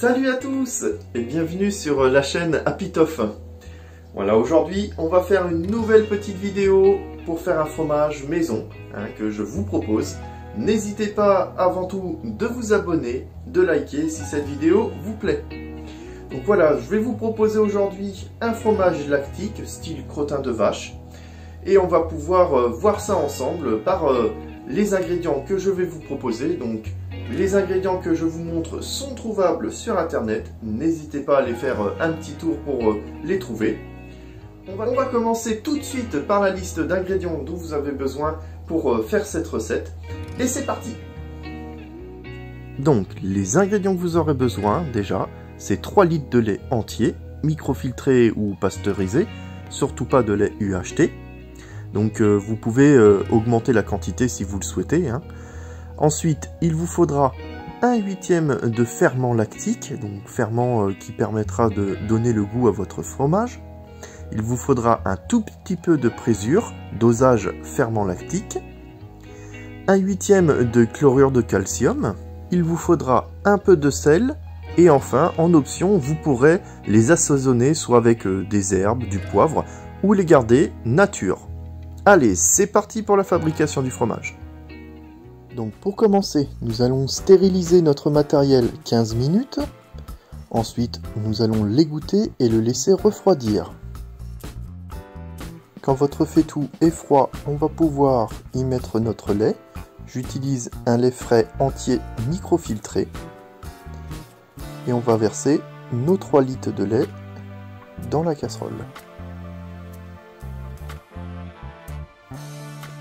Salut à tous et bienvenue sur la chaîne Apitof. Voilà, aujourd'hui on va faire une nouvelle petite vidéo pour faire un fromage maison que je vous propose. N'hésitez pas avant tout de vous abonner, de liker si cette vidéo vous plaît. Donc voilà, je vais vous proposer aujourd'hui un fromage lactique style crottin de vache. Et on va pouvoir voir ça ensemble par les ingrédients que je vais vous proposer. Donc les ingrédients que je vous montre sont trouvables sur internet. N'hésitez pas à aller faire un petit tour pour les trouver. On va commencer tout de suite par la liste d'ingrédients dont vous avez besoin pour faire cette recette. Et c'est parti! Donc les ingrédients que vous aurez besoin déjà, c'est 3 litres de lait entier, microfiltré ou pasteurisé, surtout pas de lait UHT. Donc vous pouvez augmenter la quantité si vous le souhaitez. Ensuite, il vous faudra 1/8 de ferment lactique, donc ferment qui permettra de donner le goût à votre fromage. Il vous faudra un tout petit peu de présure, dosage ferment lactique. 1/8 de chlorure de calcium. Il vous faudra un peu de sel. Et enfin, en option, vous pourrez les assaisonner soit avec des herbes, du poivre, ou les garder nature. Allez, c'est parti pour la fabrication du fromage. Donc pour commencer, nous allons stériliser notre matériel 15 minutes. Ensuite, nous allons l'égoutter et le laisser refroidir. Quand votre faitout est froid, on va pouvoir y mettre notre lait. J'utilise un lait frais entier microfiltré. Et on va verser nos 3 litres de lait dans la casserole.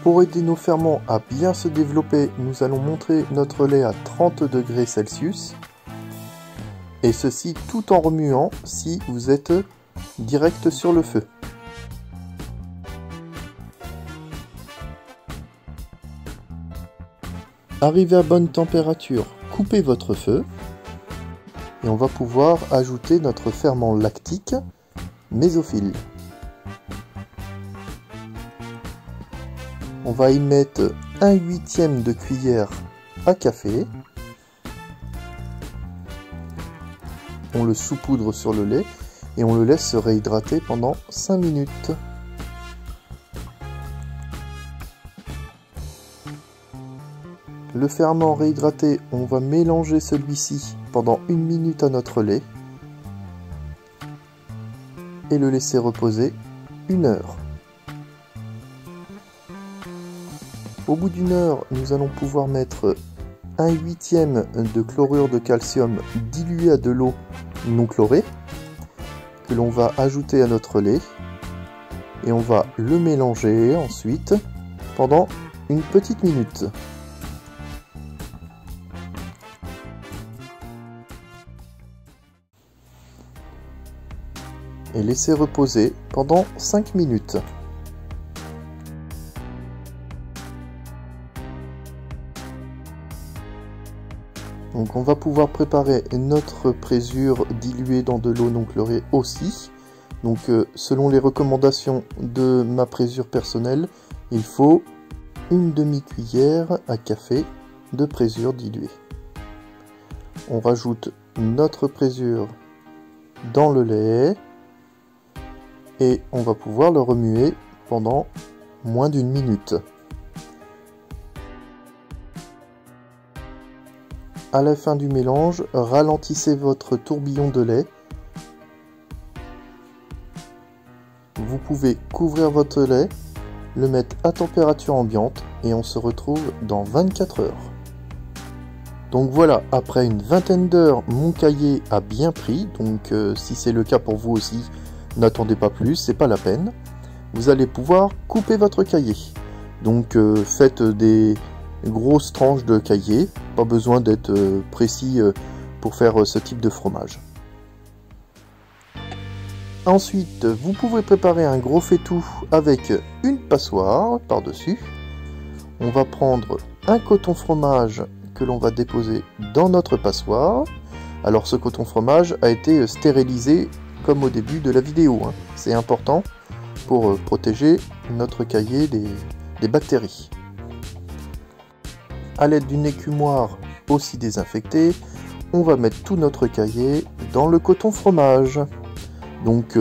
Pour aider nos ferments à bien se développer, nous allons monter notre lait à 30 degrés Celsius. Et ceci tout en remuant si vous êtes direct sur le feu. Arrivé à bonne température, coupez votre feu. Et on va pouvoir ajouter notre ferment lactique mésophile. On va y mettre 1/8 de cuillère à café. On le saupoudre sur le lait et on le laisse se réhydrater pendant 5 minutes. Le ferment réhydraté, on va mélanger celui-ci pendant 1 minute à notre lait et le laisser reposer 1 heure. Au bout d'1 heure, nous allons pouvoir mettre 1/8 de chlorure de calcium dilué à de l'eau non chlorée que l'on va ajouter à notre lait et on va le mélanger ensuite pendant une petite minute. Et laisser reposer pendant 5 minutes. Donc on va pouvoir préparer notre présure diluée dans de l'eau non chlorée aussi. Donc selon les recommandations de ma présure personnelle, il faut 1 demi-cuillère à café de présure diluée. On rajoute notre présure dans le lait et on va pouvoir le remuer pendant moins d'1 minute. À la fin du mélange, ralentissez votre tourbillon de lait. Vous pouvez couvrir votre lait, le mettre à température ambiante et on se retrouve dans 24 heures. Donc voilà, après une vingtaine d'heures, mon caillé a bien pris. Donc si c'est le cas pour vous aussi, n'attendez pas plus, c'est pas la peine. Vous allez pouvoir couper votre caillé. Donc faites des grosses tranches de caillé, pas besoin d'être précis pour faire ce type de fromage. Ensuite, vous pouvez préparer un gros faitout avec une passoire par-dessus. On va prendre un coton fromage que l'on va déposer dans notre passoire. Alors ce coton fromage a été stérilisé comme au début de la vidéo. C'est important pour protéger notre caillé des bactéries. À l'aide d'une écumoire aussi désinfectée, on va mettre tout notre cahier dans le coton fromage. Donc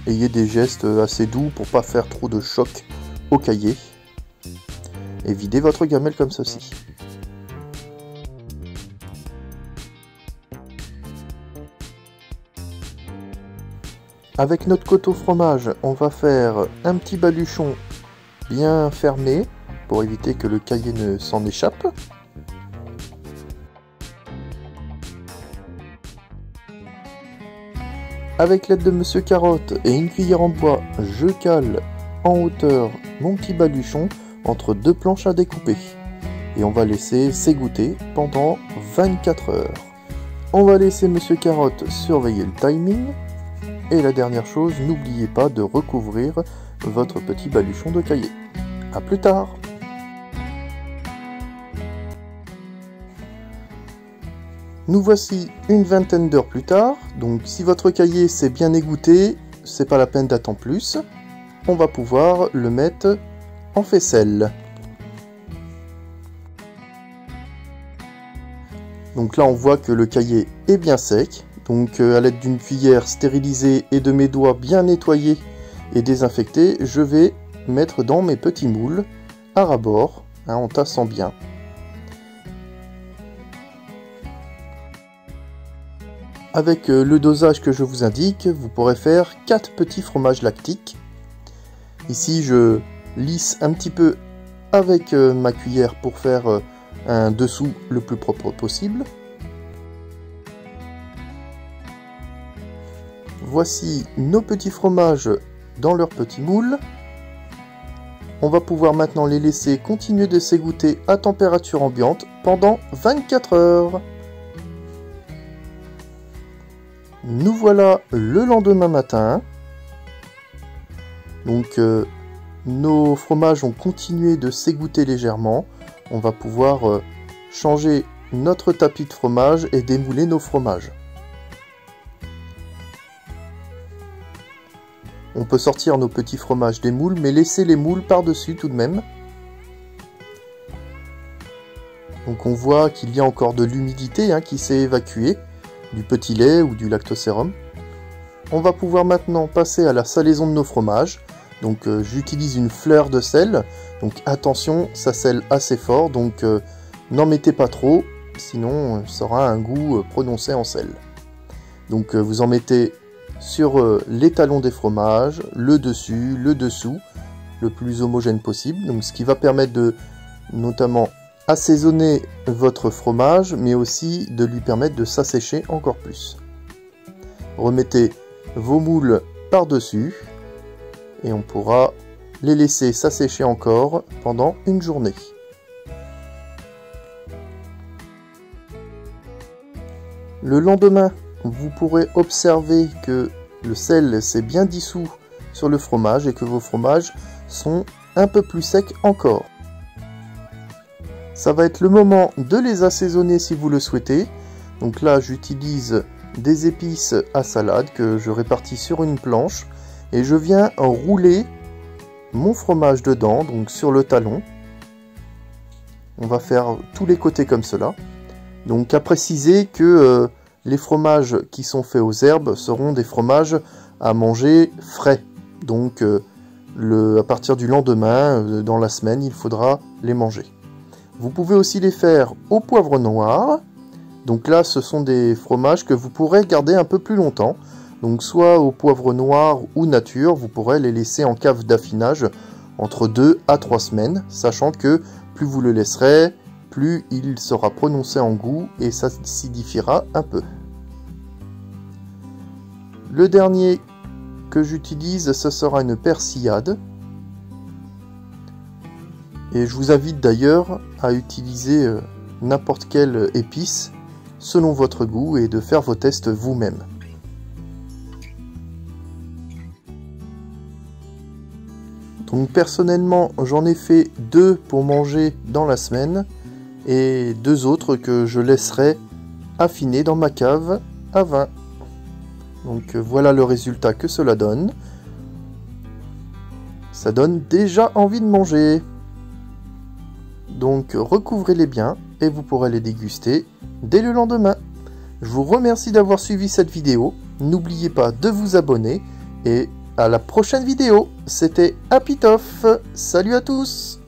ayez des gestes assez doux pour pas faire trop de choc au cahier. Et videz votre gamelle comme ceci. Avec notre coton fromage, on va faire un petit baluchon bien fermé pour éviter que le cahier ne s'en échappe. Avec l'aide de Monsieur Carotte et une cuillère en bois, je cale en hauteur mon petit baluchon entre deux planches à découper. Et on va laisser s'égoutter pendant 24 heures. On va laisser Monsieur Carotte surveiller le timing. Et la dernière chose, n'oubliez pas de recouvrir votre petit baluchon de cahier. A plus tard! Nous voici une vingtaine d'heures plus tard, donc si votre cahier s'est bien égoutté, c'est pas la peine d'attendre plus. On va pouvoir le mettre en faisselle. Donc là on voit que le cahier est bien sec, donc à l'aide d'une cuillère stérilisée et de mes doigts bien nettoyés et désinfectés, je vais mettre dans mes petits moules à ras-bord, en tassant bien. Avec le dosage que je vous indique, vous pourrez faire 4 petits fromages lactiques. Ici, je lisse un petit peu avec ma cuillère pour faire un dessous le plus propre possible. Voici nos petits fromages dans leurs petits moules. On va pouvoir maintenant les laisser continuer de s'égoutter à température ambiante pendant 24 heures. Nous voilà le lendemain matin. Donc nos fromages ont continué de s'égoutter légèrement. On va pouvoir changer notre tapis de fromage et démouler nos fromages. On peut sortir nos petits fromages des moules, mais laisser les moules par-dessus tout de même. Donc on voit qu'il y a encore de l'humidité qui s'est évacuée du petit lait ou du lactosérum. On va pouvoir maintenant passer à la salaison de nos fromages. Donc j'utilise une fleur de sel. Donc attention, ça sèle assez fort, donc n'en mettez pas trop, sinon ça aura un goût prononcé en sel. Donc vous en mettez sur les talons des fromages, le dessus, le dessous, le plus homogène possible. Donc ce qui va permettre de notamment assaisonner votre fromage, mais aussi de lui permettre de s'assécher encore plus. Remettez vos moules par-dessus et on pourra les laisser s'assécher encore pendant une journée. Le lendemain, vous pourrez observer que le sel s'est bien dissous sur le fromage et que vos fromages sont un peu plus secs encore. Ça va être le moment de les assaisonner si vous le souhaitez. Donc là, j'utilise des épices à salade que je répartis sur une planche et je viens rouler mon fromage dedans, donc sur le talon. On va faire tous les côtés comme cela. Donc à préciser que les fromages qui sont faits aux herbes seront des fromages à manger frais. Donc à partir du lendemain, dans la semaine, il faudra les manger. Vous pouvez aussi les faire au poivre noir. Donc là, ce sont des fromages que vous pourrez garder un peu plus longtemps. Donc soit au poivre noir ou nature, vous pourrez les laisser en cave d'affinage entre 2 à 3 semaines, sachant que plus vous le laisserez, plus il sera prononcé en goût et s'acidifiera un peu. Le dernier que j'utilise, ce sera une persillade. Et je vous invite d'ailleurs à utiliser n'importe quelle épice selon votre goût et de faire vos tests vous-même. Donc personnellement, j'en ai fait 2 pour manger dans la semaine et 2 autres que je laisserai affiner dans ma cave à vin. Donc voilà le résultat que cela donne. Ça donne déjà envie de manger. Donc recouvrez-les bien et vous pourrez les déguster dès le lendemain. Je vous remercie d'avoir suivi cette vidéo. N'oubliez pas de vous abonner et à la prochaine vidéo. C'était Apitof. Salut à tous!